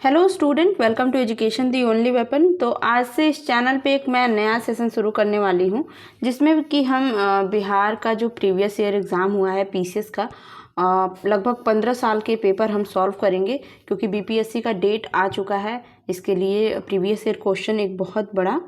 Hello student, welcome to education the only weapon. तो आज से इस चैनल पे एक मैं नया सेशन शुरू करने वाली हूँ जिसमें कि हम बिहार का जो प्रीवियस ईयर एग्ज़ाम हुआ है पीसीएस का लगभग 15 साल के पेपर हम सॉल्व करेंगे, क्योंकि बीपीएससी का डेट आ चुका है। इसके लिए प्रीवियस ईयर क्वेश्चन एक बहुत बड़ा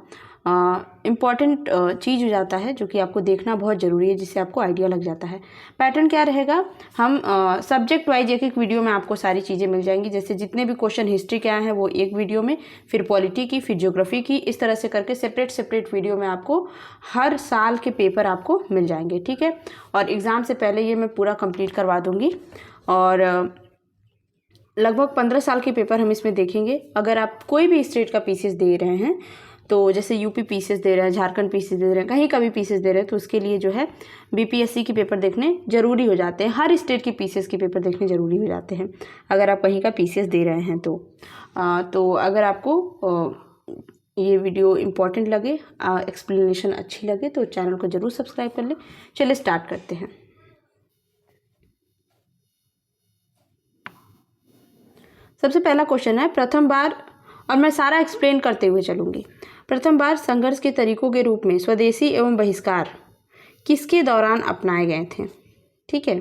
इम्पॉर्टेंट चीज़ हो जाता है, जो कि आपको देखना बहुत ज़रूरी है, जिससे आपको आइडिया लग जाता है। पैटर्न क्या रहेगा, हम सब्जेक्ट वाइज एक एक वीडियो में आपको सारी चीज़ें मिल जाएंगी। जैसे जितने भी क्वेश्चन हिस्ट्री के आए हैं वो एक वीडियो में, फिर पॉलिटी की, फिर ज्योग्राफी की, इस तरह से करके सेपरेट वीडियो में आपको हर साल के पेपर आपको मिल जाएंगे, ठीक है। और एग्ज़ाम से पहले ये मैं पूरा कंप्लीट करवा दूँगी। और लगभग 15 साल के पेपर हम इसमें देखेंगे। अगर आप कोई भी स्टेट का पीसीएस दे रहे हैं, तो जैसे यूपी पीसीएस दे रहे हैं, झारखंड पीसीएस दे रहे हैं, कहीं का भी पीसीएस दे रहे हैं, तो उसके लिए जो है बीपीएससी के पेपर देखने ज़रूरी हो जाते हैं। हर स्टेट के पीसीएस के पेपर देखने ज़रूरी हो जाते हैं अगर आप कहीं का पीसीएस दे रहे हैं तो अगर आपको ये वीडियो इम्पोर्टेंट लगे, एक्सप्लेनेशन अच्छी लगे, तो चैनल को ज़रूर सब्सक्राइब कर लें। चलिए स्टार्ट करते हैं। सबसे पहला क्वेश्चन है, प्रथम बार, और मैं सारा एक्सप्लेन करते हुए चलूँगी। प्रथम बार संघर्ष के तरीकों के रूप में स्वदेशी एवं बहिष्कार किसके दौरान अपनाए गए थे? ठीक है।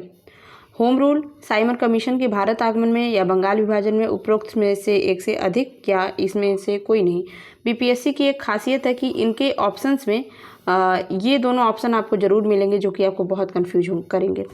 होम रूल, साइमन कमीशन के भारत आगमन में, या बंगाल विभाजन में, उपरोक्त में से एक से अधिक, या इसमें से कोई नहीं। बीपीएससी की एक खासियत है कि इनके ऑप्शंस में ये दोनों ऑप्शन आपको ज़रूर मिलेंगे, जो कि आपको बहुत कंफ्यूज करेंगे।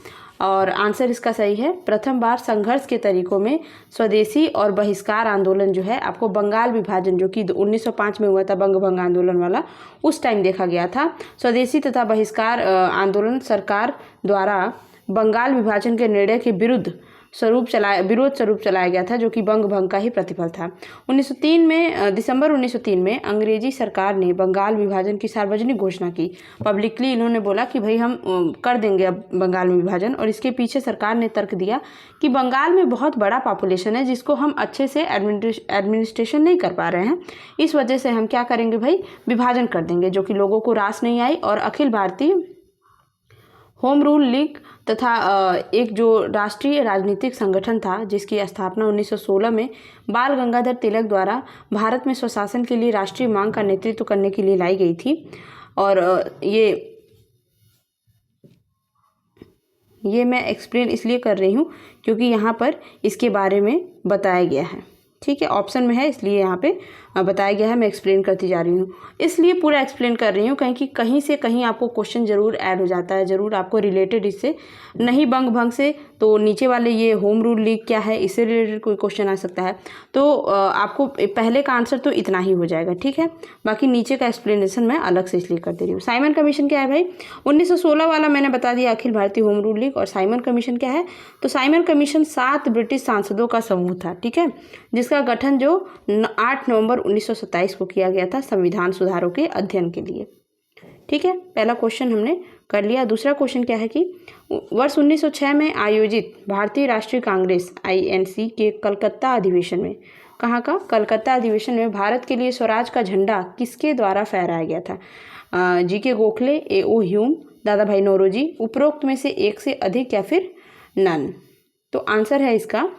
और आंसर इसका सही है। प्रथम बार संघर्ष के तरीकों में स्वदेशी और बहिष्कार आंदोलन जो है आपको बंगाल विभाजन, जो कि 1905 में हुआ था, बंग भंग आंदोलन वाला, उस टाइम देखा गया था। स्वदेशी तथा बहिष्कार आंदोलन सरकार द्वारा बंगाल विभाजन के निर्णय के विरोध स्वरूप चलाया गया था, जो कि बंग भंग का ही प्रतिफल था। 1903 में दिसंबर 1903 में अंग्रेजी सरकार ने बंगाल विभाजन की सार्वजनिक घोषणा की। पब्लिकली इन्होंने बोला कि भाई हम कर देंगे अब बंगाल में विभाजन। और इसके पीछे सरकार ने तर्क दिया कि बंगाल में बहुत बड़ा पॉपुलेशन है, जिसको हम अच्छे से एडमिनिस्ट्रेशन नहीं कर पा रहे हैं। इस वजह से हम क्या करेंगे भाई, विभाजन कर देंगे, जो कि लोगों को रास नहीं आई। और Akhil Bharatiya home rule league तथा एक जो राष्ट्रीय राजनीतिक संगठन था, जिसकी स्थापना 1916 में बाल गंगाधर तिलक द्वारा भारत में स्वशासन के लिए राष्ट्रीय मांग का नेतृत्व करने के लिए लाई गई थी। और ये मैं एक्सप्लेन इसलिए कर रही हूँ क्योंकि यहाँ पर इसके बारे में बताया गया है, ठीक है। ऑप्शन में है इसलिए यहाँ पे बताया गया है, मैं एक्सप्लेन करती जा रही हूँ। इसलिए पूरा एक्सप्लेन कर रही हूँ कहीं कहीं से कहीं आपको क्वेश्चन ज़रूर ऐड हो जाता है, ज़रूर आपको रिलेटेड इससे, नहीं बंग भंग से तो नीचे वाले ये होम रूल लीग क्या है, इससे रिलेटेड कोई क्वेश्चन आ सकता है। तो आपको पहले का आंसर तो इतना ही हो जाएगा, ठीक है। बाकी नीचे का एक्सप्लेनेशन मैं अलग से इसलिए कर दे रही हूँ। साइमन कमीशन क्या है भाई, 1916 वाला मैंने बता दिया, Akhil Bharatiya home rule league. और साइमन कमीशन क्या है, तो साइमन कमीशन 7 ब्रिटिश सांसदों का समूह था, ठीक है, जिसका गठन जो 8 नवंबर 1927 को किया गया था संविधान सुधारों के अध्ययन के लिए, ठीक है। पहला क्वेश्चन हमने कर लिया। दूसरा क्वेश्चन क्या है कि वर्ष 1906 में आयोजित भारतीय राष्ट्रीय कांग्रेस आईएनसी के कलकत्ता अधिवेशन में, कहाँ का, कलकत्ता अधिवेशन में भारत के लिए स्वराज का झंडा किसके द्वारा फहराया गया था? जीके गोखले, एओ ह्यूम, दादा भाई नौरोजी, उपरोक्त में से एक से अधिक, या फिर नन? तो आंसर है इसका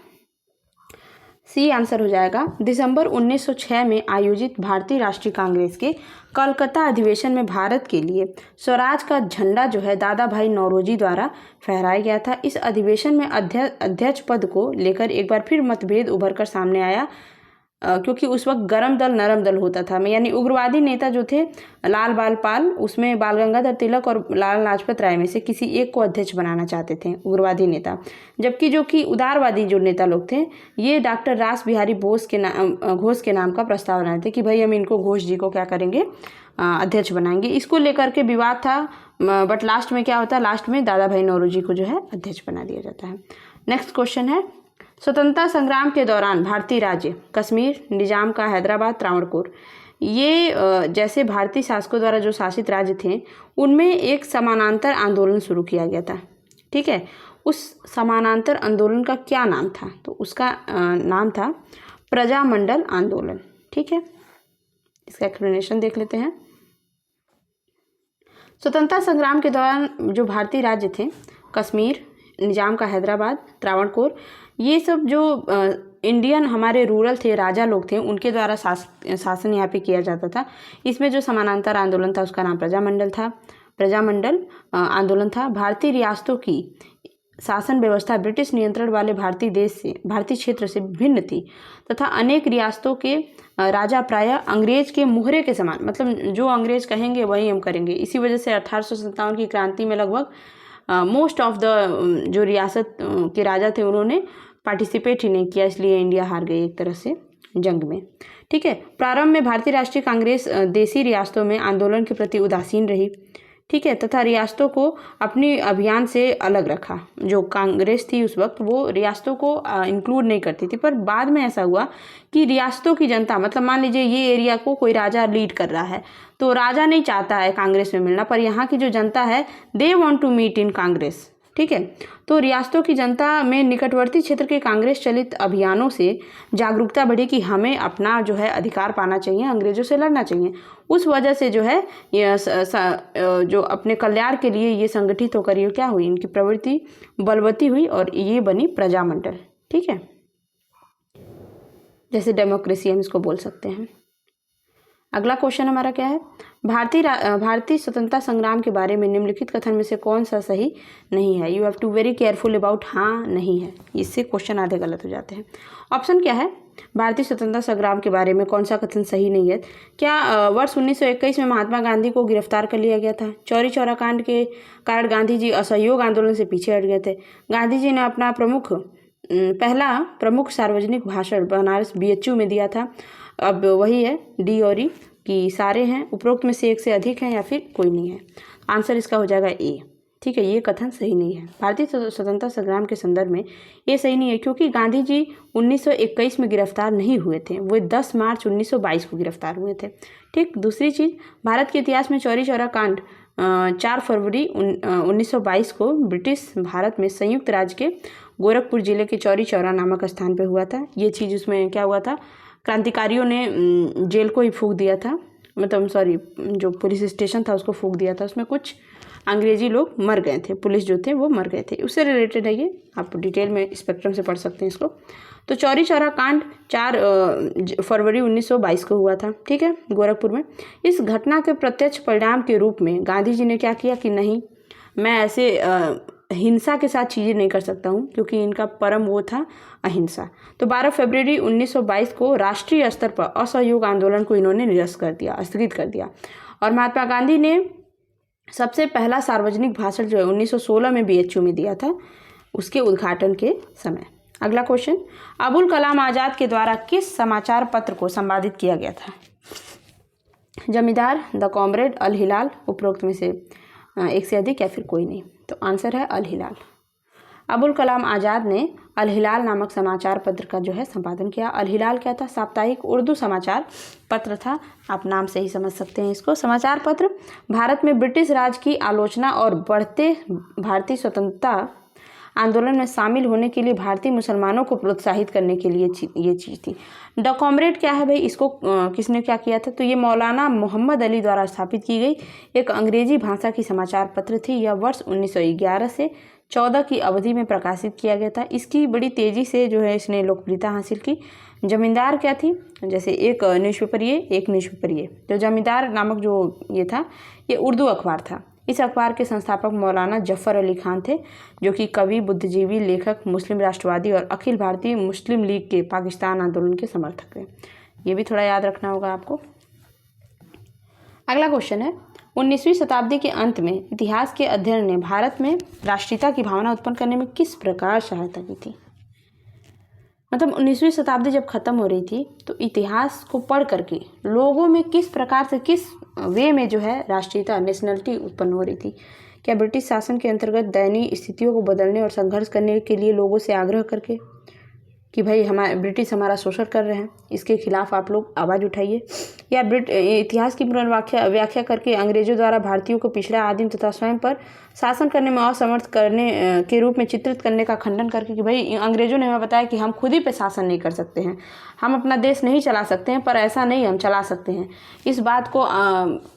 सी आंसर हो जाएगा। दिसंबर 1906 में आयोजित भारतीय राष्ट्रीय कांग्रेस के कलकत्ता अधिवेशन में भारत के लिए स्वराज का झंडा जो है दादा भाई नौरोजी द्वारा फहराया गया था। इस अधिवेशन में अध्यक्ष पद को लेकर एक बार फिर मतभेद उभर कर सामने आया, क्योंकि उस वक्त गरम दल नरम दल होता था। यानी उग्रवादी नेता जो थे लाल बाल पाल, उसमें बाल गंगाधर तिलक और लाला लाजपत राय में से किसी एक को अध्यक्ष बनाना चाहते थे उग्रवादी नेता, जबकि जो कि उदारवादी जो नेता लोग थे, ये डॉक्टर रास बिहारी घोष के नाम का प्रस्ताव बनाए थे कि भाई हम इनको, घोष जी को क्या करेंगे, अध्यक्ष बनाएंगे। इसको लेकर के विवाद था, बट लास्ट में क्या होता है, लास्ट में दादा भाई नौरोजी को जो है अध्यक्ष बना दिया जाता है। नेक्स्ट क्वेश्चन है, स्वतंत्रता संग्राम के दौरान भारतीय राज्य कश्मीर, निजाम का हैदराबाद, त्रावणकोर, ये जैसे भारतीय शासकों द्वारा जो शासित राज्य थे, उनमें एक समानांतर आंदोलन शुरू किया गया था, ठीक है। उस समानांतर आंदोलन का क्या नाम था? तो उसका नाम था प्रजामंडल आंदोलन, ठीक है। इसका एक्सप्लेनेशन देख लेते हैं। स्वतंत्रता संग्राम के दौरान जो भारतीय राज्य थे, कश्मीर, निजाम का हैदराबाद, त्रावणकोर, ये सब जो इंडियन हमारे रूरल थे, राजा लोग थे, उनके द्वारा शासन यहाँ पे किया जाता था। इसमें जो समानांतर आंदोलन था उसका नाम प्रजामंडल आंदोलन था। भारतीय रियासतों की शासन व्यवस्था ब्रिटिश नियंत्रण वाले भारतीय क्षेत्र से भिन्न थी तथा अनेक रियासतों के राजा प्रायः अंग्रेज के मुहरे के समान, मतलब जो अंग्रेज कहेंगे वही हम करेंगे। इसी वजह से 1857 की क्रांति में लगभग मोस्ट ऑफ द जो रियासत के राजा थे उन्होंने पार्टिसिपेट ही नहीं किया, इसलिए इंडिया हार गई एक तरह से जंग में। ठीक है, प्रारंभ में भारतीय राष्ट्रीय कांग्रेस देशी रियासतों में आंदोलन के प्रति उदासीन रही। ठीक है, तथा रियासतों को अपनी अभियान से अलग रखा। जो कांग्रेस थी उस वक्त वो रियासतों को इंक्लूड नहीं करती थी, पर बाद में ऐसा हुआ कि रियासतों की जनता, मतलब मान लीजिए ये एरिया को कोई राजा लीड कर रहा है तो राजा नहीं चाहता है कांग्रेस में मिलना, पर यहाँ की जो जनता है they want to meet in Congress. ठीक है, तो रियासतों की जनता में निकटवर्ती क्षेत्र के कांग्रेस चलित अभियानों से जागरूकता बढ़ी कि हमें अपना जो है अधिकार पाना चाहिए, अंग्रेजों से लड़ना चाहिए। उस वजह से जो है ये जो अपने कल्याण के लिए ये संगठित होकर ये क्या हुई, इनकी प्रवृत्ति बलवती हुई और ये बनी प्रजामंडल। ठीक है, जैसे डेमोक्रेसी हम इसको बोल सकते हैं। अगला क्वेश्चन हमारा क्या है, भारतीय स्वतंत्रता संग्राम के बारे में निम्नलिखित कथन में से कौन सा सही नहीं है। You have to very careful about हाँ नहीं है, इससे क्वेश्चन आधे गलत हो जाते हैं। ऑप्शन क्या है, भारतीय स्वतंत्रता संग्राम के बारे में कौन सा कथन सही नहीं है। क्या वर्ष 1921 में महात्मा गांधी को गिरफ्तार कर लिया गया था। चौरी चौरा कांड के कारण गांधी जी असहयोग आंदोलन से पीछे हट गए थे। गांधी जी ने अपना पहला प्रमुख सार्वजनिक भाषण बनारस BHU में दिया था। अब वही है डी और ई कि सारे हैं, उपरोक्त में से एक से अधिक हैं या फिर कोई नहीं है। आंसर इसका हो जाएगा ए। ठीक है, ये कथन सही नहीं है। भारतीय स्वतंत्रता संग्राम के संदर्भ में ये सही नहीं है क्योंकि गांधी जी 1921 में गिरफ्तार नहीं हुए थे, वो 10 मार्च 1922 को गिरफ्तार हुए थे। ठीक, दूसरी चीज़, भारत के इतिहास में चौरी चौरा कांड 4 फरवरी 1922 को ब्रिटिश भारत में संयुक्त राज्य के गोरखपुर जिले के चौरी चौरा नामक स्थान पर हुआ था। ये चीज़ उसमें क्या हुआ था, क्रांतिकारियों ने जेल को ही फूंक दिया था, मतलब सॉरी जो पुलिस स्टेशन था उसको फूंक दिया था। उसमें कुछ अंग्रेजी लोग मर गए थे, पुलिस जो थे वो मर गए थे। उससे रिलेटेड है ये, आप डिटेल में स्पेक्ट्रम से पढ़ सकते हैं इसको। तो चौरी चौरा कांड 4 फरवरी 1922 को हुआ था। ठीक है, गोरखपुर में। इस घटना के प्रत्यक्ष परिणाम के रूप में गांधी जी ने क्या किया कि नहीं, मैं ऐसे हिंसा के साथ चीज़ें नहीं कर सकता हूँ, क्योंकि इनका परम वो था अहिंसा। तो 12 फरवरी 1922 को राष्ट्रीय स्तर पर असहयोग आंदोलन को इन्होंने निरस्त कर दिया, स्थगित कर दिया। और महात्मा गांधी ने सबसे पहला सार्वजनिक भाषण जो है 1916 में BHU में दिया था, उसके उद्घाटन के समय। अगला क्वेश्चन, अबुल कलाम आज़ाद के द्वारा किस समाचार पत्र को संपादित किया गया था। जमींदार, द कॉमरेड, अल हिलाल, उपरोक्त में से एक से अधिक या फिर कोई नहीं। तो आंसर है अल हिलाल। अबुल कलाम आज़ाद ने अल हिलाल नामक समाचार पत्र का जो है संपादन किया। अल हिलाल क्या था, साप्ताहिक उर्दू समाचार पत्र था, आप नाम से ही समझ सकते हैं इसको। समाचार पत्र भारत में ब्रिटिश राज की आलोचना और बढ़ते भारतीय स्वतंत्रता आंदोलन में शामिल होने के लिए भारतीय मुसलमानों को प्रोत्साहित करने के लिए ये चीज़ थी। द कॉमरेड क्या है भाई, इसको किसने क्या किया था, तो ये मौलाना मोहम्मद अली द्वारा स्थापित की गई एक अंग्रेजी भाषा की समाचार पत्र थी। यह वर्ष 1911 से 14 की अवधि में प्रकाशित किया गया था। इसकी बड़ी तेज़ी से जो है इसने लोकप्रियता हासिल की। जमींदार क्या थी, जैसे एक न्यूज़पेपर ये, एक न्यूज़पेपर ये। तो जमींदार नामक जो ये था ये उर्दू अखबार था। इस अखबार के संस्थापक मौलाना जफ़र अली खान थे, जो कि कवि, बुद्धिजीवी, लेखक, मुस्लिम राष्ट्रवादी और अखिल भारतीय मुस्लिम लीग के पाकिस्तान आंदोलन के समर्थक थे। ये भी थोड़ा याद रखना होगा आपको। अगला क्वेश्चन है, 19वीं शताब्दी के अंत में इतिहास के अध्ययन ने भारत में राष्ट्रीयता की भावना उत्पन्न करने में किस प्रकार सहायता की थी। मतलब 19वीं शताब्दी जब ख़त्म हो रही थी तो इतिहास को पढ़ करके लोगों में किस प्रकार से, किस वे में जो है राष्ट्रीयता, नेशनलिटी उत्पन्न हो रही थी। क्या ब्रिटिश शासन के अंतर्गत दयनीय स्थितियों को बदलने और संघर्ष करने के लिए लोगों से आग्रह करके कि भाई ब्रिटिश हमारा शोषण कर रहे हैं, इसके खिलाफ आप लोग आवाज़ उठाइए, या इतिहास की व्याख्या करके अंग्रेजों द्वारा भारतीयों को पिछड़ा, आदिम तथा स्वयं पर शासन करने में असमर्थ करने के रूप में चित्रित करने का खंडन करके कि भाई अंग्रेजों ने हमें बताया कि हम खुद ही पे शासन नहीं कर सकते हैं, हम अपना देश नहीं चला सकते हैं, पर ऐसा नहीं, हम चला सकते हैं। इस बात को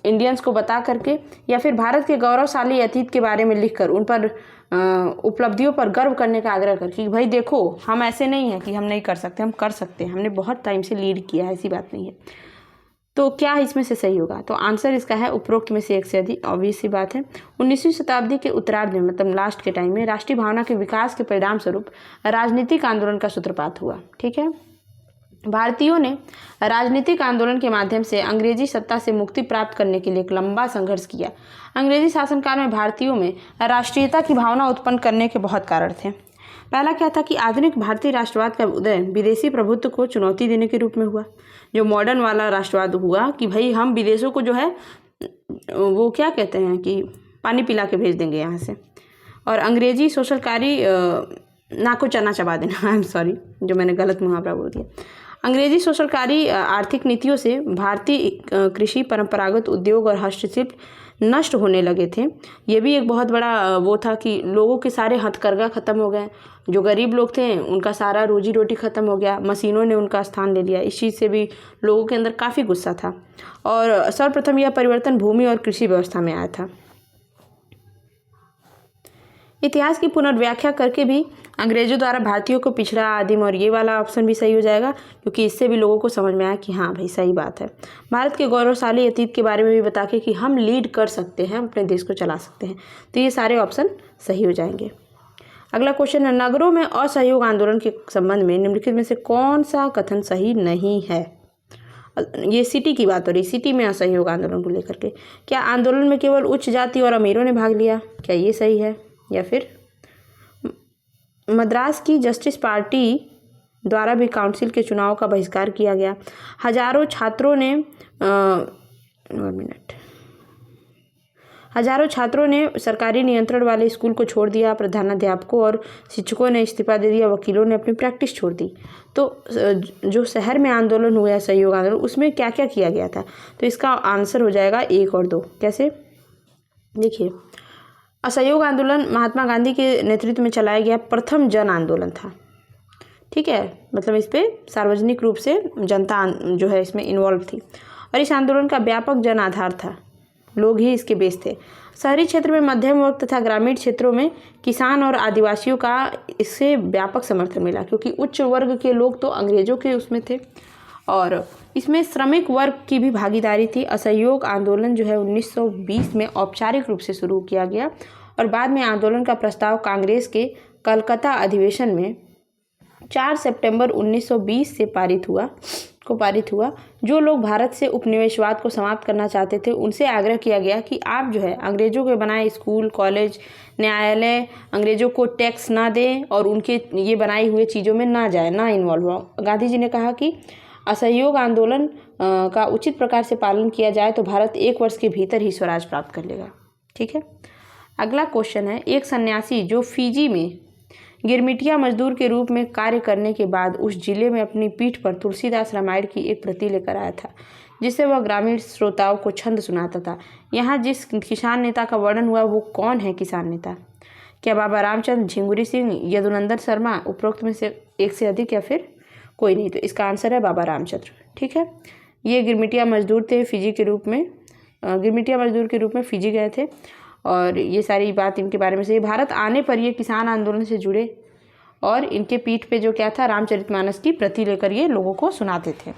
इंडियंस को बता करके या फिर भारत के गौरवशाली अतीत के बारे में लिखकर उन पर उपलब्धियों पर गर्व करने का आग्रह कर कि भाई देखो हम ऐसे नहीं हैं कि हम नहीं कर सकते, हम कर सकते हैं, हमने बहुत टाइम से लीड किया है, ऐसी बात नहीं है। तो क्या इसमें से सही होगा? तो आंसर इसका है उपरोक्त में से एक से अधिक। ऑब्वियस सी बात है। 19वीं शताब्दी के उत्तरार्ध में मतलब लास्ट के टाइम में राष्ट्रीय भावना के विकास के परिणाम स्वरूप राजनीतिक आंदोलन का सूत्रपात हुआ। ठीक है, भारतीयों ने राजनीतिक आंदोलन के माध्यम से अंग्रेजी सत्ता से मुक्ति प्राप्त करने के लिए एक लंबा संघर्ष किया। अंग्रेजी शासनकाल में भारतीयों में राष्ट्रीयता की भावना उत्पन्न करने के बहुत कारण थे। पहला क्या था कि आधुनिक भारतीय राष्ट्रवाद का उदय विदेशी प्रभुत्व को चुनौती देने के रूप में हुआ। जो मॉडर्न वाला राष्ट्रवाद हुआ कि भाई हम विदेशों को जो है वो क्या कहते हैं कि पानी पिला के भेज देंगे यहाँ से, और अंग्रेजी शोषणकारी नाको चना चबा देना, आई एम सॉरी जो मैंने गलत मुहावरा बोल दिया। अंग्रेजी शोषणकारी आर्थिक नीतियों से भारतीय कृषि, परंपरागत उद्योग और हस्तशिल्प नष्ट होने लगे थे। ये भी एक बहुत बड़ा वो था कि लोगों के सारे हथकरघा ख़त्म हो गए। जो गरीब लोग थे उनका सारा रोजी रोटी ख़त्म हो गया, मशीनों ने उनका स्थान ले लिया। इस चीज़ से भी लोगों के अंदर काफ़ी गुस्सा था। और सर्वप्रथम यह परिवर्तन भूमि और कृषि व्यवस्था में आया था। इतिहास की पुनर्व्याख्या करके भी अंग्रेजों द्वारा भारतीयों को पिछड़ा, आदिम, और ये वाला ऑप्शन भी सही हो जाएगा क्योंकि इससे भी लोगों को समझ में आया कि हाँ भाई सही बात है। भारत के गौरवशाली अतीत के बारे में भी बता के कि हम लीड कर सकते हैं, अपने देश को चला सकते हैं। तो ये सारे ऑप्शन सही हो जाएंगे। अगला क्वेश्चन है, नगरों में असहयोग आंदोलन के संबंध में निम्नलिखित में से कौन सा कथन सही नहीं है? ये सिटी की बात हो रही, सिटी में असहयोग आंदोलन को लेकर के। क्या आंदोलन में केवल उच्च जाति और अमीरों ने भाग लिया? क्या ये सही है? या फिर मद्रास की जस्टिस पार्टी द्वारा भी काउंसिल के चुनाव का बहिष्कार किया गया। हजारों छात्रों ने सरकारी नियंत्रण वाले स्कूल को छोड़ दिया। प्रधानाध्यापकों और शिक्षकों ने इस्तीफा दे दिया। वकीलों ने अपनी प्रैक्टिस छोड़ दी। तो जो शहर में आंदोलन हुआ, सहयोग आंदोलन, उसमें क्या क्या किया गया था? तो इसका आंसर हो जाएगा 1 और 2। कैसे? देखिए, असहयोग आंदोलन महात्मा गांधी के नेतृत्व में चलाया गया प्रथम जन आंदोलन था। ठीक है, मतलब इस पे सार्वजनिक रूप से जनता जो है इसमें इन्वॉल्व थी, और इस आंदोलन का व्यापक जन आधार था। लोग ही इसके बेस थे। शहरी क्षेत्र में मध्यम वर्ग तथा ग्रामीण क्षेत्रों में किसान और आदिवासियों का इससे व्यापक समर्थन मिला, क्योंकि उच्च वर्ग के लोग तो अंग्रेजों के उसमें थे, और इसमें श्रमिक वर्ग की भी भागीदारी थी। असहयोग आंदोलन जो है 1920 में औपचारिक रूप से शुरू किया गया, और बाद में आंदोलन का प्रस्ताव कांग्रेस के कलकत्ता अधिवेशन में 4 सितंबर 1920 से पारित हुआ। जो लोग भारत से उपनिवेशवाद को समाप्त करना चाहते थे उनसे आग्रह किया गया कि आप जो है अंग्रेजों के बनाए स्कूल, कॉलेज, न्यायालय, अंग्रेजों को टैक्स ना दें और उनके ये बनाई हुए चीज़ों में ना जाए, ना इन्वॉल्व हो। गांधी जी ने कहा कि असहयोग आंदोलन का उचित प्रकार से पालन किया जाए तो भारत 1 वर्ष के भीतर ही स्वराज प्राप्त कर लेगा। ठीक है, अगला क्वेश्चन है, एक सन्यासी जो फिजी में गिरमिटिया मजदूर के रूप में कार्य करने के बाद उस जिले में अपनी पीठ पर तुलसीदास रामायण की एक प्रति लेकर आया था, जिससे वह ग्रामीण श्रोताओं को छंद सुनाता था। यहाँ जिस किसान नेता का वर्णन हुआ वो कौन है किसान नेता? क्या बाबा रामचंद्र, झिंगुरी सिंह, यदुनंदन शर्मा, उपरोक्त में से एक से अधिक, या फिर कोई नहीं? तो इसका आंसर है बाबा रामचंद्र। ठीक है, ये गिरमिटिया मजदूर थे, फिजी के रूप में गिरमिटिया मजदूर के रूप में फिजी गए थे, और ये सारी बात इनके बारे में सही। भारत आने पर ये किसान आंदोलन से जुड़े और इनके पीठ पे जो क्या था, रामचरितमानस की प्रति लेकर ये लोगों को सुनाते थे।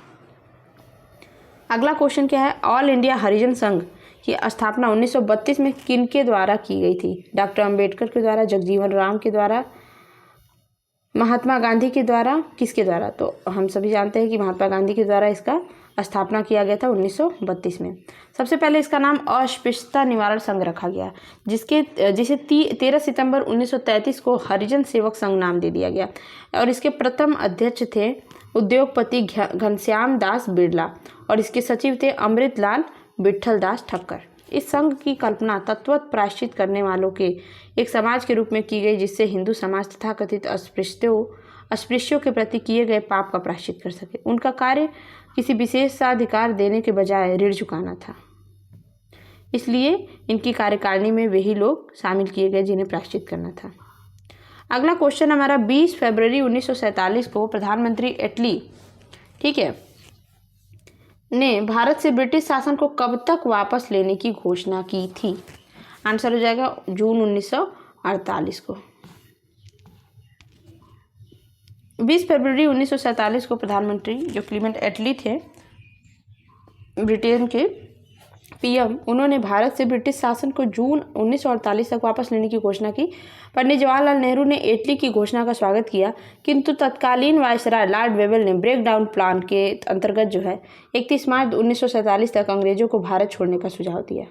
अगला क्वेश्चन क्या है, ऑल इंडिया हरिजन संघ की स्थापना 1932 में किनके द्वारा की गई थी? डॉक्टर अंबेडकर के द्वारा, जगजीवन राम के द्वारा, महात्मा गांधी के द्वारा, किसके द्वारा? तो हम सभी जानते हैं कि महात्मा गांधी के द्वारा इसका स्थापना किया गया था 1932 में। सबसे पहले इसका नाम अस्पृश्यता निवारण संघ रखा गया, जिसे 13 सितंबर 1933 को हरिजन सेवक संघ नाम दे दिया गया, और इसके प्रथम अध्यक्ष थे उद्योगपति घनश्याम दास बिरला, और इसके सचिव थे अमृतलाल विठल दास ठक्कर। इस संघ की कल्पना तत्वत प्रायश्चित करने वालों के एक समाज के रूप में की गई, जिससे हिंदू समाज तथा कथित अस्पृश्यों के प्रति किए गए पाप का प्रायश्चित कर सके। उनका कार्य किसी विशेषाधिकार देने के बजाय ऋण चुकाना था, इसलिए इनकी कार्यकारिणी में वही लोग शामिल किए गए जिन्हें प्रायश्चित करना था। अगला क्वेश्चन हमारा 20 फरवरी 1947 को प्रधानमंत्री एटली, ठीक है, ने भारत से ब्रिटिश शासन को कब तक वापस लेने की घोषणा की थी? आंसर हो जाएगा जून 1948 1948 को। 20 फरवरी 1947 को प्रधानमंत्री जो क्लीमेंट एटली थे ब्रिटेन के पीएम, उन्होंने भारत से ब्रिटिश शासन को जून 1948 तक वापस लेने की घोषणा की। पंडित जवाहरलाल नेहरू ने एटली की घोषणा का स्वागत किया, किंतु तत्कालीन वायसराय लॉर्ड वेवल ने ब्रेक डाउन प्लान के अंतर्गत जो है 31 मार्च 1947 तक अंग्रेजों को भारत छोड़ने का सुझाव दिया।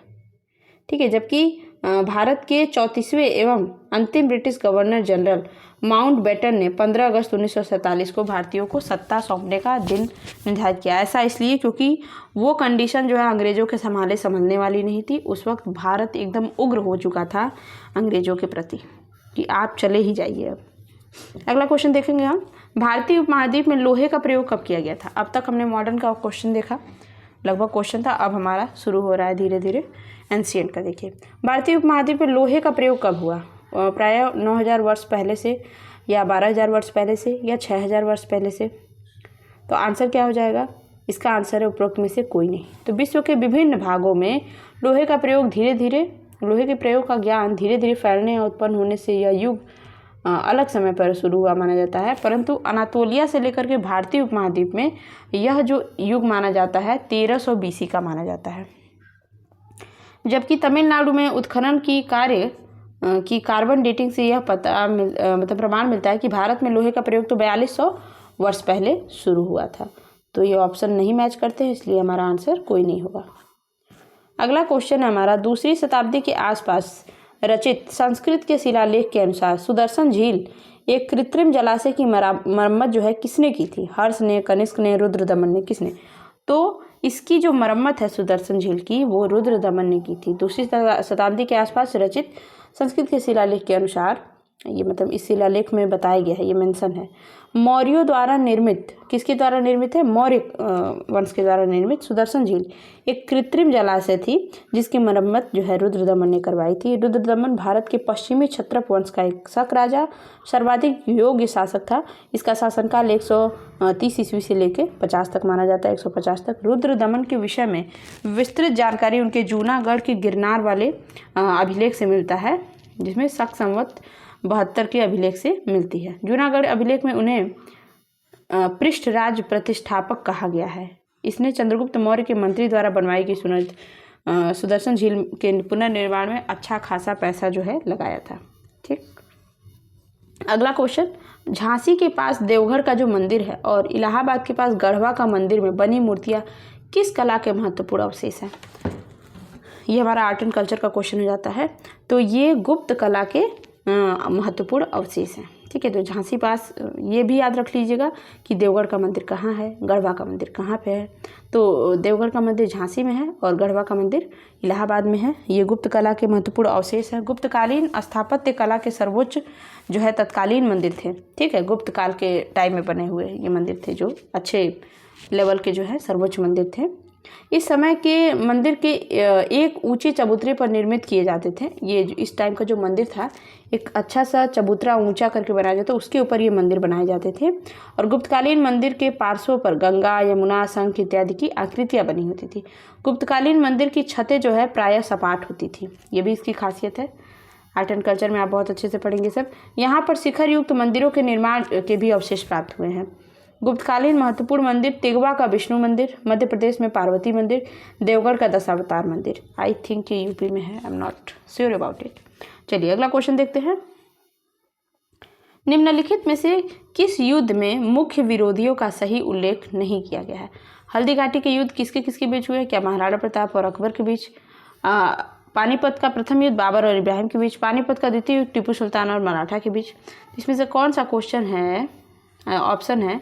ठीक है, जबकि भारत के 34वें एवं अंतिम ब्रिटिश गवर्नर जनरल माउंटबेटन ने 15 अगस्त 1947 को भारतीयों को सत्ता सौंपने का दिन निर्धारित किया। ऐसा इसलिए क्योंकि वो कंडीशन जो है अंग्रेजों के संभलने वाली नहीं थी। उस वक्त भारत एकदम उग्र हो चुका था अंग्रेजों के प्रति कि आप चले ही जाइए। अब अगला क्वेश्चन देखेंगे हम, भारतीय उपमहाद्वीप में लोहे का प्रयोग कब किया गया था? अब तक हमने मॉडर्न का क्वेश्चन देखा, लगभग क्वेश्चन था। अब हमारा शुरू हो रहा है धीरे धीरे एंशिएंट का। देखिए, भारतीय उपमहाद्वीप में लोहे का प्रयोग कब हुआ? प्रायः 9000 वर्ष पहले से, या 12000 वर्ष पहले से, या 6000 वर्ष पहले से। तो आंसर क्या हो जाएगा? इसका आंसर है उपरोक्त में से कोई नहीं। तो विश्व के विभिन्न भागों में लोहे का प्रयोग धीरे धीरे, लोहे के प्रयोग का ज्ञान धीरे धीरे फैलने या उत्पन्न होने से यह युग अलग समय पर शुरू हुआ माना जाता है, परंतु अनातोलिया से लेकर के भारतीय उपमहाद्वीप में यह जो युग माना जाता है 1300 BC का माना जाता है। जबकि तमिलनाडु में उत्खनन की कार्य की कार्बन डेटिंग से यह मतलब प्रमाण मिलता है कि भारत में लोहे का प्रयोग तो 4200 वर्ष पहले शुरू हुआ था। तो ये ऑप्शन नहीं मैच करते हैं, इसलिए हमारा आंसर कोई नहीं होगा। अगला क्वेश्चन है हमारा, 2वीं शताब्दी के आसपास रचित संस्कृत के शिलालेख के अनुसार सुदर्शन झील एक कृत्रिम जलाशय की मरम्मत जो है किसने की थी? हर्ष ने, कनिष्क ने, रुद्रदमन ने, किसने? तो इसकी जो मरम्मत है सुदर्शन झील की वो रुद्रदमन ने की थी। 2वीं शताब्दी के आसपास रचित संस्कृत के शिलालेख के अनुसार, ये मतलब इस शिलालेख में बताया गया है, ये मेंशन है, मौर्यों द्वारा निर्मित, किसके द्वारा निर्मित है? मौर्य वंश के द्वारा निर्मित सुदर्शन झील एक कृत्रिम जलाशय थी जिसकी मरम्मत जो है रुद्रदमन ने करवाई थी। रुद्रदमन भारत के पश्चिमी क्षत्रप वंश का एक शक राजा, सर्वाधिक योग्य शासक था। इसका शासनकाल 130 ईस्वी से लेकर 50 तक माना जाता है, 150 तक। रुद्रदमन के विषय में विस्तृत जानकारी उनके जूनागढ़ के गिरनार वाले अभिलेख से मिलता है, जिसमें शक संवत 72 के अभिलेख से मिलती है। जूनागढ़ अभिलेख में उन्हें पृष्ठराज प्रतिष्ठापक कहा गया है। इसने चंद्रगुप्त मौर्य के मंत्री द्वारा बनवाई गई सुदर्शन झील के पुनर्निर्माण में अच्छा खासा पैसा जो है लगाया था। ठीक, अगला क्वेश्चन, झांसी के पास देवघर का जो मंदिर है और इलाहाबाद के पास गढ़वा का मंदिर में बनी मूर्तियाँ किस कला के महत्वपूर्ण अवशेष हैं? ये हमारा आर्ट एंड कल्चर का क्वेश्चन हो जाता है। तो ये गुप्त कला के महत्वपूर्ण अवशेष हैं। ठीक है, तो झांसी पास ये भी याद रख लीजिएगा कि देवगढ़ का मंदिर कहाँ है, गढ़वा का मंदिर कहाँ पे है। तो देवगढ़ का मंदिर झांसी में है और गढ़वा का मंदिर इलाहाबाद में है। ये गुप्त कला के महत्वपूर्ण अवशेष हैं। गुप्तकालीन स्थापत्य कला के सर्वोच्च जो है तत्कालीन मंदिर थे। ठीक है, गुप्त काल के टाइम में बने हुए ये मंदिर थे जो अच्छे लेवल के जो है सर्वोच्च मंदिर थे। इस समय के मंदिर के एक ऊंचे चबूतरे पर निर्मित किए जाते थे। ये इस टाइम का जो मंदिर था एक अच्छा सा चबूतरा ऊंचा करके बनाया जाता, उसके ऊपर ये मंदिर बनाए जाते थे। और गुप्तकालीन मंदिर के पार्श्वों पर गंगा, यमुना, शंख इत्यादि की आकृतियां बनी होती थी। गुप्तकालीन मंदिर की छतें जो है प्रायः सपाट होती थी, ये भी इसकी खासियत है। आर्ट एंड कल्चर में आप बहुत अच्छे से पढ़ेंगे सब। यहाँ पर शिखर युक्त मंदिरों के निर्माण के भी अवशेष प्राप्त हुए हैं। गुप्तकालीन महत्वपूर्ण मंदिर, तिगवा का विष्णु मंदिर, मध्य प्रदेश में पार्वती मंदिर, देवगढ़ का दशावतार मंदिर। आई थिंक ये यूपी में है, I am not sure about it. चलिए अगला क्वेश्चन देखते हैं। निम्नलिखित में से किस युद्ध में मुख्य विरोधियों का सही उल्लेख नहीं किया गया है? हल्दी घाटी के युद्ध किसके किसके बीच हुए? क्या महाराणा प्रताप और अकबर के बीच? पानीपत का प्रथम युद्ध बाबर और इब्राहिम के बीच? पानीपत का द्वितीय युद्ध टीपू सुल्तान और मराठा के बीच? इसमें से कौन सा क्वेश्चन है, ऑप्शन है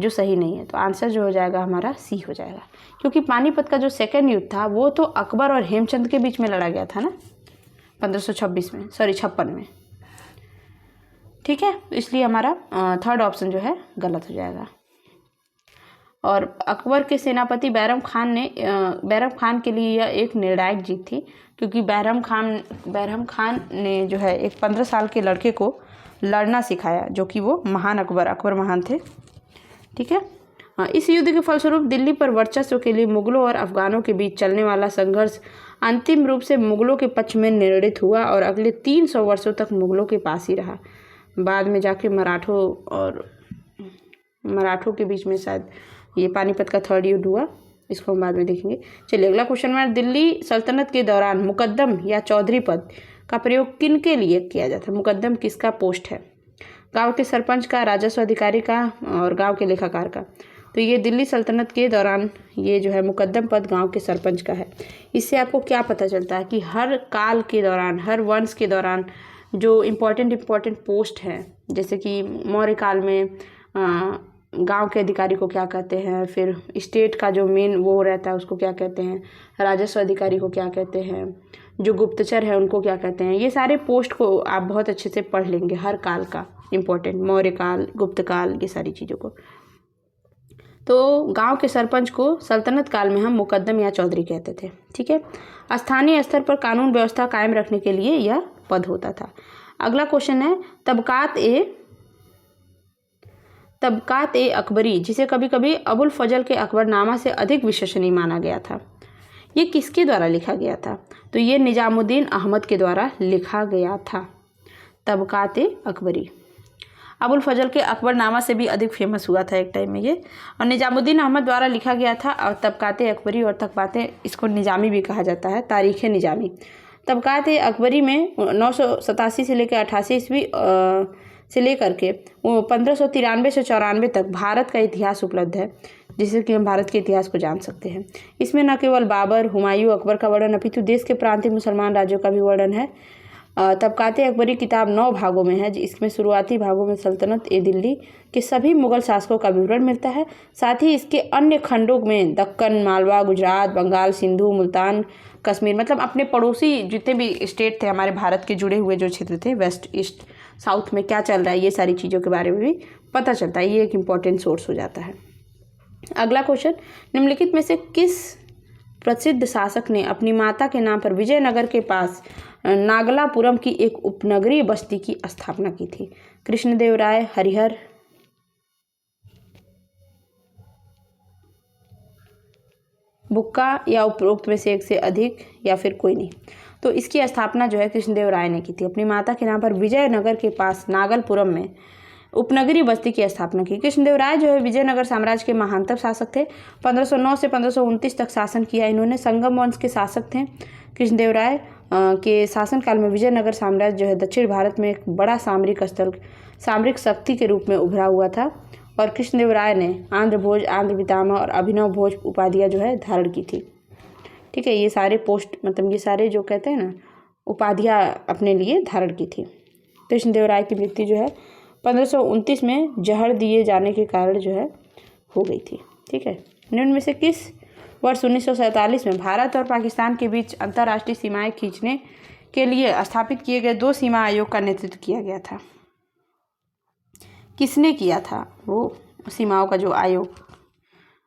जो सही नहीं है? तो आंसर जो हो जाएगा हमारा सी हो जाएगा, क्योंकि पानीपत का जो सेकंड युद्ध था वो तो अकबर और हेमचंद के बीच में लड़ा गया था ना, 56 में। ठीक है, इसलिए हमारा थर्ड ऑप्शन जो है गलत हो जाएगा। और अकबर के सेनापति बैरम खान के लिए यह एक निर्णायक जीत थी, क्योंकि बैरम खान ने जो है एक 15 साल के लड़के को लड़ना सिखाया, जो कि वो महान अकबर महान थे। ठीक है, इस युद्ध के फलस्वरूप दिल्ली पर वर्चस्व के लिए मुगलों और अफगानों के बीच चलने वाला संघर्ष अंतिम रूप से मुगलों के पक्ष में निर्णित हुआ और अगले 300 वर्षों तक मुगलों के पास ही रहा। बाद में जाके मराठों के बीच में शायद ये पानीपत का थर्ड युद्ध हुआ, इसको हम बाद में देखेंगे। चलिए अगला क्वेश्चन हमारा, दिल्ली सल्तनत के दौरान मुकद्दम या चौधरी पद का प्रयोग किन के लिए किया जाता है? मुकद्दम किसका पोस्ट है? गांव के सरपंच का, राजस्व अधिकारी का और गांव के लेखाकार का। तो ये दिल्ली सल्तनत के दौरान ये जो है मुकद्दम पद गांव के सरपंच का है। इससे आपको क्या पता चलता है कि हर काल के दौरान, हर वंश के दौरान जो इम्पोर्टेंट पोस्ट हैं, जैसे कि मौर्य काल में गांव के अधिकारी को क्या कहते हैं, फिर स्टेट का जो मेन वो रहता है उसको क्या कहते हैं, राजस्व अधिकारी को क्या कहते हैं, जो गुप्तचर है उनको क्या कहते हैं, ये सारे पोस्ट को आप बहुत अच्छे से पढ़ लेंगे, हर काल का इम्पोर्टेंट, मौर्य काल, गुप्त काल, ये सारी चीज़ों को। तो गांव के सरपंच को सल्तनत काल में हम मुकद्दम या चौधरी कहते थे। ठीक है, स्थानीय स्तर पर कानून व्यवस्था कायम रखने के लिए यह पद होता था। अगला क्वेश्चन है, तबकात ए अकबरी, जिसे कभी कभी अबुल फजल के अकबरनामा से अधिक विश्वसनीय माना गया था, ये किसके द्वारा लिखा गया था? तो ये निजामुद्दीन अहमद के द्वारा लिखा गया था। तबकात ए अकबरी अबुल फजल के अकबरनामा से भी अधिक फेमस हुआ था एक टाइम में ये, और निजामुद्दीन अहमद द्वारा लिखा गया था। और तबकात ए अकबरी और तबकात, इसको निजामी भी कहा जाता है, तारीख़ निजामी। तबकात ए अकबरी में 987 से लेकर 88 ईस्वी से लेकर के 1593 से 94 तक भारत का इतिहास उपलब्ध है, जिससे कि हम भारत के इतिहास को जान सकते हैं। इसमें न केवल बाबर, हुमायूं, अकबर का वर्णन अपितु देश के प्रांतीय मुसलमान राज्यों का भी वर्णन है। तबकात अकबरी किताब 9 भागों में है, इसमें शुरुआती भागों में सल्तनत ए दिल्ली के सभी मुगल शासकों का विवरण मिलता है। साथ ही इसके अन्य खंडों में दक्कन, मालवा, गुजरात, बंगाल, सिंधु, मुल्तान, कश्मीर, मतलब अपने पड़ोसी जितने भी स्टेट थे हमारे भारत के जुड़े हुए जो क्षेत्र थे, वेस्ट, ईस्ट, साउथ में क्या चल रहा है, ये सारी चीज़ों के बारे में भी पता चलता है। ये एक इम्पॉर्टेंट सोर्स हो जाता है। अगला क्वेश्चन, निम्नलिखित में से किस प्रसिद्ध शासक ने अपनी माता के नाम पर विजयनगर के पास नागलापुरम की एक उपनगरीय बस्ती की स्थापना की थी? कृष्णदेवराय, हरिहर, बुक्का, या उपरोक्त में से एक से अधिक, या फिर कोई नहीं? तो इसकी स्थापना जो है कृष्णदेवराय ने की थी। अपनी माता के नाम पर विजयनगर के पास नागलपुरम में उपनगरीय बस्ती की स्थापना की। कृष्णदेवराय जो है विजयनगर साम्राज्य के महानतम शासक थे। 1509 से 1529 तक शासन किया इन्होंने। संगम वंश के शासक थे। कृष्णदेवराय के शासनकाल में विजयनगर साम्राज्य जो है दक्षिण भारत में एक बड़ा सामरिक शक्ति के रूप में उभरा हुआ था। और कृष्णदेवराय ने आंध्र भोज, आंध्र पितामह और अभिनव भोज उपाधियाँ जो है धारण की थी। ठीक है, ये सारे पोस्ट, मतलब ये सारे जो कहते हैं ना उपाधियाँ अपने लिए धारण की थी। कृष्णदेवराय की मृत्यु जो है 1529 में जहर दिए जाने के कारण जो है हो गई थी। ठीक है, निम्न में से किस वर्ष 1947 में भारत और पाकिस्तान के बीच अंतर्राष्ट्रीय सीमाएं खींचने के लिए स्थापित किए गए 2 सीमा आयोग का नेतृत्व किया गया था? किसने किया था? वो सीमाओं का जो आयोग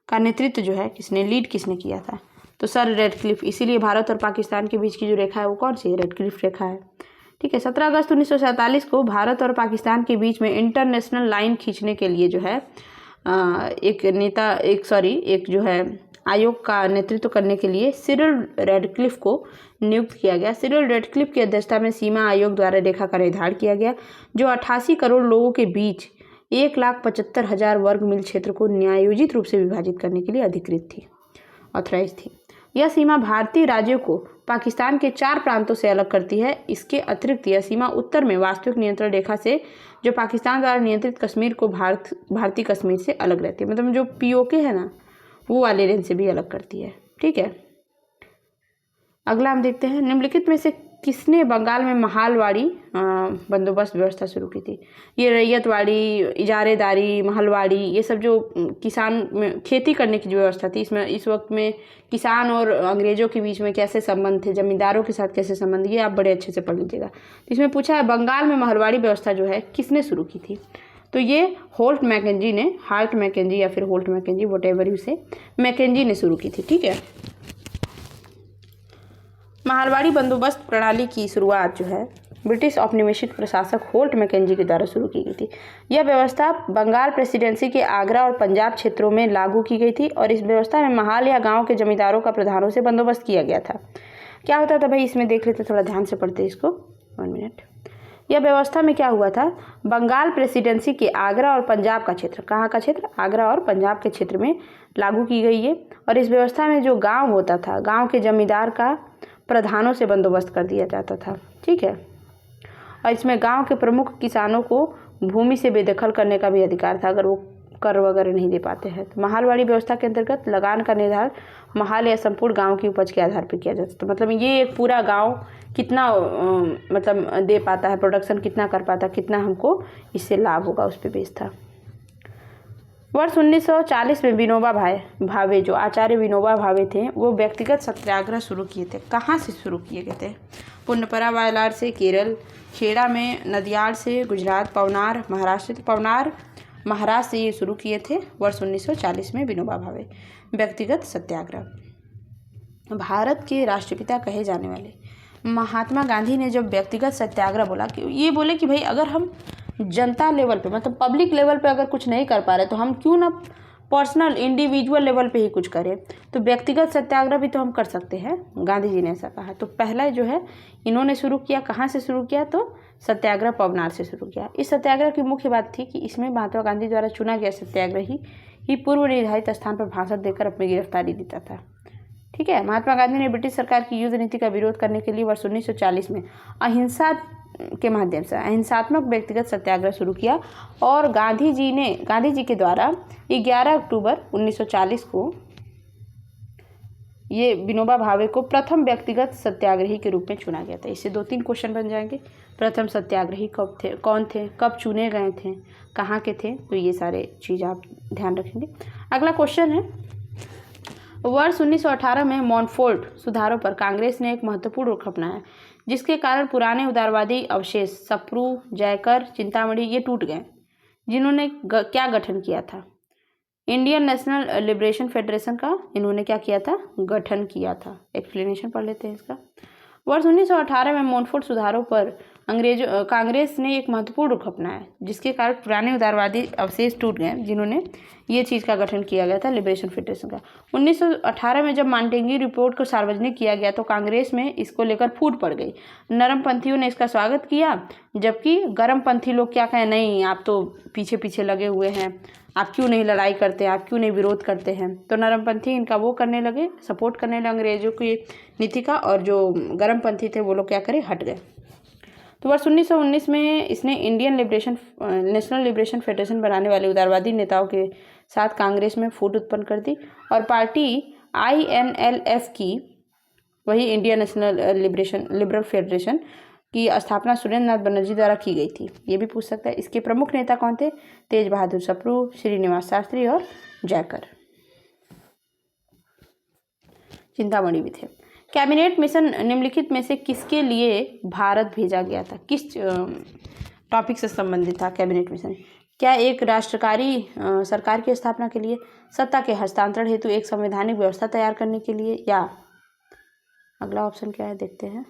का नेतृत्व जो है किसने, लीड किसने किया था? तो सर रेडक्लिफ। इसीलिए भारत और पाकिस्तान के बीच की जो रेखा है वो कौन सी है? रेडक्लिफ रेखा है। ठीक है, 17 अगस्त 1947 को भारत और पाकिस्तान के बीच में इंटरनेशनल लाइन खींचने के लिए जो है एक जो है आयोग का नेतृत्व करने के लिए सिरिल रेडक्लिफ को नियुक्त किया गया। सिरिल रेडक्लिफ की अध्यक्षता में सीमा आयोग द्वारा रेखा का निर्धारण किया गया, जो 88 करोड़ लोगों के बीच 1,75,000 वर्ग मील क्षेत्र को न्यायोचित रूप से विभाजित करने के लिए अधिकृत थी, ऑथराइज थी। यह सीमा भारतीय राज्यों को पाकिस्तान के 4 प्रांतों से अलग करती है। इसके अतिरिक्त यह सीमा उत्तर में वास्तविक नियंत्रण रेखा से, जो पाकिस्तान द्वारा नियंत्रित कश्मीर को भारतीय कश्मीर से अलग रहती है, मतलब जो पीओके है ना वो वाले रेंज से भी अलग करती है। ठीक है, अगला हम देखते हैं, निम्नलिखित में से किसने बंगाल में महलवाड़ी बंदोबस्त व्यवस्था शुरू की थी? ये रैयतवाड़ी, इजारेदारी, महलवाड़ी, ये सब जो किसान में खेती करने की जो व्यवस्था थी, इसमें इस वक्त में किसान और अंग्रेजों के बीच में कैसे संबंध थे, जमींदारों के साथ कैसे संबंध, ये आप बड़े अच्छे से पढ़ लीजिएगा। इसमें पूछा है बंगाल में महलवाड़ी व्यवस्था जो है किसने शुरू की थी? तो ये हार्ट मैकेंजी या फिर होल्ट मैकेंजी, व्हाटएवर यू से, मैकेंजी ने शुरू की थी। ठीक है, महलवाड़ी बंदोबस्त प्रणाली की शुरुआत जो है ब्रिटिश औपनिवेशिक प्रशासक होल्ट मैकेंजी के द्वारा शुरू की गई थी। यह व्यवस्था बंगाल प्रेसिडेंसी के आगरा और पंजाब क्षेत्रों में लागू की गई थी और इस व्यवस्था में महल या गांव के जमींदारों का प्रधानों से बंदोबस्त किया गया था। क्या होता था भाई, इसमें देख लेते, थोड़ा ध्यान से पढ़ते इसको, 1 मिनट। यह व्यवस्था में क्या हुआ था, बंगाल प्रेसिडेंसी के आगरा और पंजाब का क्षेत्र, कहाँ का क्षेत्र, आगरा और पंजाब के क्षेत्र में लागू की गई है। और इस व्यवस्था में जो गांव होता था, गांव के जमींदार का प्रधानों से बंदोबस्त कर दिया जाता था, ठीक है। और इसमें गांव के प्रमुख किसानों को भूमि से बेदखल करने का भी अधिकार था, अगर वो कर वगैरह नहीं दे पाते हैं। तो महालवाड़ी व्यवस्था के अंतर्गत लगान का निर्धारण महाल या संपूर्ण गांव की उपज के आधार पर किया जाता था। तो मतलब ये एक पूरा गांव कितना मतलब दे पाता है, प्रोडक्शन कितना कर पाता, कितना हमको इससे लाभ होगा, उस पर बेस था। वर्ष 1940 में विनोबा भावे, जो आचार्य विनोबा भावे थे, वो व्यक्तिगत सत्याग्रह शुरू किए थे। कहाँ से शुरू किए गए थे, पुन्नपरा वायलार से केरल, खेड़ा में नदियाड़ से गुजरात, पवनार महाराष्ट्र से ये शुरू किए थे वर्ष 1940 में विनोबा भावे। व्यक्तिगत सत्याग्रह। भारत के राष्ट्रपिता कहे जाने वाले महात्मा गांधी ने जब व्यक्तिगत सत्याग्रह बोला, कि ये बोले कि भाई अगर हम जनता लेवल पे, मतलब पब्लिक लेवल पे अगर कुछ नहीं कर पा रहे तो हम क्यों ना पर्सनल इंडिविजुअल लेवल पे ही कुछ करें। तो व्यक्तिगत सत्याग्रह भी तो हम कर सकते हैं, गांधी जी ने ऐसा कहा। तो पहला जो है इन्होंने शुरू किया, कहाँ से शुरू किया, तो सत्याग्रह पवनार से शुरू किया। इस सत्याग्रह की मुख्य बात थी कि इसमें महात्मा गांधी द्वारा चुना गया सत्याग्रही ही पूर्व निर्धारित स्थान पर भाषण देकर अपनी गिरफ्तारी देता था, ठीक है। महात्मा गांधी ने ब्रिटिश सरकार की युद्ध नीति का विरोध करने के लिए वर्ष 1940 में अहिंसा के माध्यम से अहिंसात्मक व्यक्तिगत सत्याग्रह शुरू किया। और गांधी जी के द्वारा 11 अक्टूबर 1940 को ये विनोबा भावे को प्रथम व्यक्तिगत सत्याग्रही के रूप में चुना गया था। इससे 2-3 क्वेश्चन बन जाएंगे। प्रथम सत्याग्रही कब थे, कौन थे, कब चुने गए थे, कहाँ के थे, तो ये सारे चीज़ आप ध्यान रखेंगे। अगला क्वेश्चन है, वर्ष 1918 में मॉन्टफोर्ट सुधारों पर कांग्रेस ने एक महत्वपूर्ण रुख अपनाया, जिसके कारण पुराने उदारवादी अवशेष सप्रू, जयकर, चिंतामणि ये टूट गए। जिन्होंने क्या गठन किया था, इंडियन नेशनल लिबरेशन फेडरेशन का इन्होंने क्या किया था, गठन किया था। एक्सप्लेनेशन पढ़ लेते हैं इसका। वर्ष 1918 में मॉन्टफोर्ट सुधारों पर कांग्रेस ने एक महत्वपूर्ण रुख अपनाया, जिसके कारण पुराने उदारवादी अवशेष टूट गए। जिन्होंने ये चीज़ का गठन किया गया था, लिबरेशन फेडरेशन का। 1918 में जब मांटेगी रिपोर्ट को सार्वजनिक किया गया तो कांग्रेस में इसको लेकर फूट पड़ गई। नरमपंथियों ने इसका स्वागत किया, जबकि गर्मपंथी लोग क्या कहें, नहीं आप तो पीछे पीछे लगे हुए हैं, आप क्यों नहीं लड़ाई करते, आप क्यों नहीं विरोध करते हैं। तो नरमपंथी इनका वो करने लगे, सपोर्ट करने लगे अंग्रेजों की नीति का, और जो गर्मपंथी थे वो लोग क्या करे, हट गए। तो वर्ष 1919 में इसने नेशनल लिबरेशन फेडरेशन बनाने वाले उदारवादी नेताओं के साथ कांग्रेस में फूट उत्पन्न कर दी, और पार्टी INLF की, वही इंडियन नेशनल लिबरल फेडरेशन की स्थापना सुरेंद्र नाथ बनर्जी द्वारा की गई थी। ये भी पूछ सकता है। इसके प्रमुख नेता कौन थे, तेज बहादुर सप्रू, श्रीनिवास शास्त्री और जयकर। चिंतामणि भी थे। कैबिनेट मिशन निम्नलिखित में से किसके लिए भारत भेजा गया था, किस टॉपिक से संबंधित था कैबिनेट मिशन। क्या एक राष्ट्रकारी सरकार की स्थापना के लिए, सत्ता के हस्तांतरण हेतु एक संवैधानिक व्यवस्था तैयार करने के लिए, या अगला ऑप्शन क्या है देखते हैं।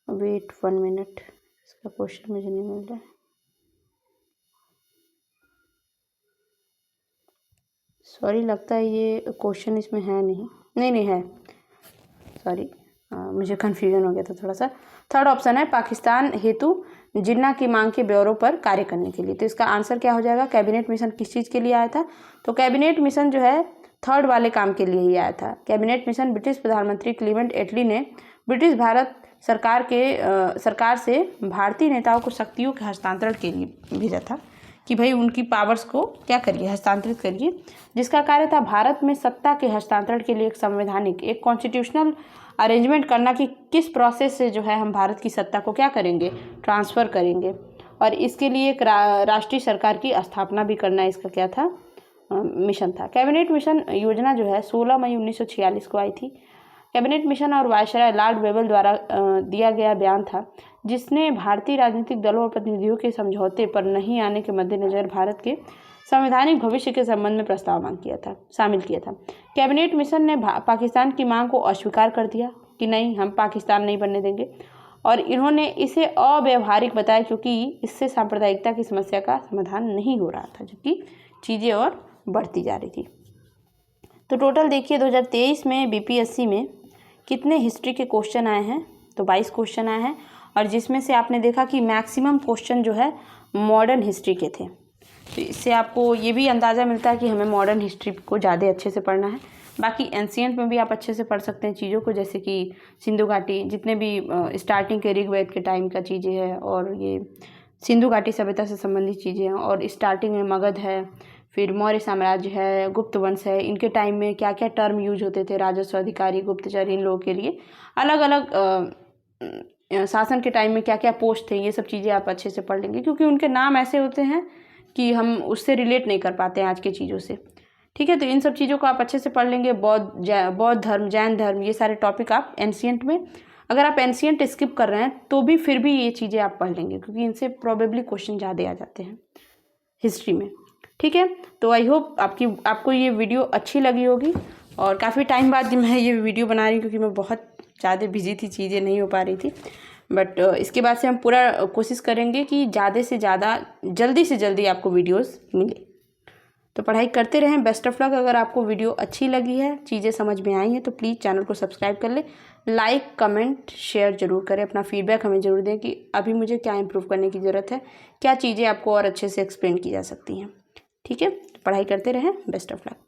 वेट 1 मिनट, इसका क्वेश्चन मुझे नहीं मिल रहा है, सॉरी, लगता है ये क्वेश्चन इसमें है नहीं है, सॉरी, मुझे कन्फ्यूजन हो गया था थोड़ा सा। थर्ड ऑप्शन है, पाकिस्तान हेतु जिन्ना की मांग के ब्यौरों पर कार्य करने के लिए। तो इसका आंसर क्या हो जाएगा, कैबिनेट मिशन किस चीज़ के लिए आया था, तो कैबिनेट मिशन जो है थर्ड वाले काम के लिए ही आया था। कैबिनेट मिशन ब्रिटिश प्रधानमंत्री क्लीमेंट एटली ने ब्रिटिश भारत सरकार से भारतीय नेताओं को शक्तियों के हस्तांतरण के लिए भेजा था, कि भाई उनकी पावर्स को क्या करिए, हस्तांतरित करिए, जिसका कार्य था भारत में सत्ता के हस्तांतरण के लिए एक संवैधानिक, एक कॉन्स्टिट्यूशनल अरेंजमेंट करना, कि किस प्रोसेस से जो है हम भारत की सत्ता को क्या करेंगे, ट्रांसफ़र करेंगे, और इसके लिए एक राष्ट्रीय सरकार की स्थापना भी करना, इसका क्या था, मिशन था। कैबिनेट मिशन योजना जो है 16 मई 1946 को आई थी। कैबिनेट मिशन और वायसराय लॉर्ड वेबल द्वारा दिया गया बयान था, जिसने भारतीय राजनीतिक दलों और प्रतिनिधियों के समझौते पर नहीं आने के मद्देनजर भारत के संवैधानिक भविष्य के संबंध में प्रस्ताव शामिल किया था। कैबिनेट मिशन ने पाकिस्तान की मांग को अस्वीकार कर दिया कि नहीं, हम पाकिस्तान नहीं बनने देंगे, और इन्होंने इसे अव्यावहारिक बताया क्योंकि इससे सांप्रदायिकता की समस्या का समाधान नहीं हो रहा था, जबकि चीज़ें और बढ़ती जा रही थी। तो टोटल देखिए 2023 में बीपीएससी में कितने हिस्ट्री के क्वेश्चन आए हैं, तो 22 क्वेश्चन आए हैं, और जिसमें से आपने देखा कि मैक्सिमम क्वेश्चन जो है मॉडर्न हिस्ट्री के थे। तो इससे आपको ये भी अंदाज़ा मिलता है कि हमें मॉडर्न हिस्ट्री को ज़्यादा अच्छे से पढ़ना है। बाकी एंशिएंट में भी आप अच्छे से पढ़ सकते हैं चीज़ों को, जैसे कि सिंधु घाटी, जितने भी स्टार्टिंग के ऋग्वेद के टाइम का चीज़ें हैं, और ये सिंधु घाटी सभ्यता से संबंधित चीज़ें हैं, और स्टार्टिंग में मगध है, फिर मौर्य साम्राज्य है, गुप्त वंश है, इनके टाइम में क्या क्या टर्म यूज होते थे, राजस्व अधिकारी, गुप्तचर, इन लोगों के लिए अलग अलग शासन के टाइम में क्या क्या पोस्ट थे, ये सब चीज़ें आप अच्छे से पढ़ लेंगे, क्योंकि उनके नाम ऐसे होते हैं कि हम उससे रिलेट नहीं कर पाते हैं आज की चीज़ों से। ठीक है, तो इन सब चीज़ों को आप अच्छे से पढ़ लेंगे। बौद्ध धर्म, जैन धर्म, ये सारे टॉपिक आप एंशिएंट में, अगर आप एंशिएंट स्किप कर रहे हैं तो भी फिर भी ये चीज़ें आप पढ़ लेंगे, क्योंकि इनसे प्रोबेबली क्वेश्चन ज़्यादा आ जाते हैं हिस्ट्री में। ठीक है, तो आई होप आपको ये वीडियो अच्छी लगी होगी, और काफ़ी टाइम बाद मैं ये वीडियो बना रही हूँ क्योंकि मैं बहुत ज़्यादा बिजी थी, चीज़ें नहीं हो पा रही थी। बट इसके बाद से हम पूरा कोशिश करेंगे कि ज़्यादा से ज़्यादा, जल्दी से जल्दी आपको वीडियोस मिले। तो पढ़ाई करते रहें। Best of luck. अगर आपको वीडियो अच्छी लगी है, चीज़ें समझ में आई हैं, तो प्लीज़ चैनल को सब्सक्राइब कर ले, लाइक कमेंट शेयर ज़रूर करें, अपना फीडबैक हमें ज़रूर दें कि अभी मुझे क्या इंप्रूव करने की ज़रूरत है, क्या चीज़ें आपको और अच्छे से एक्सप्लेन की जा सकती हैं। ठीक है, पढ़ाई करते रहें। Best of luck.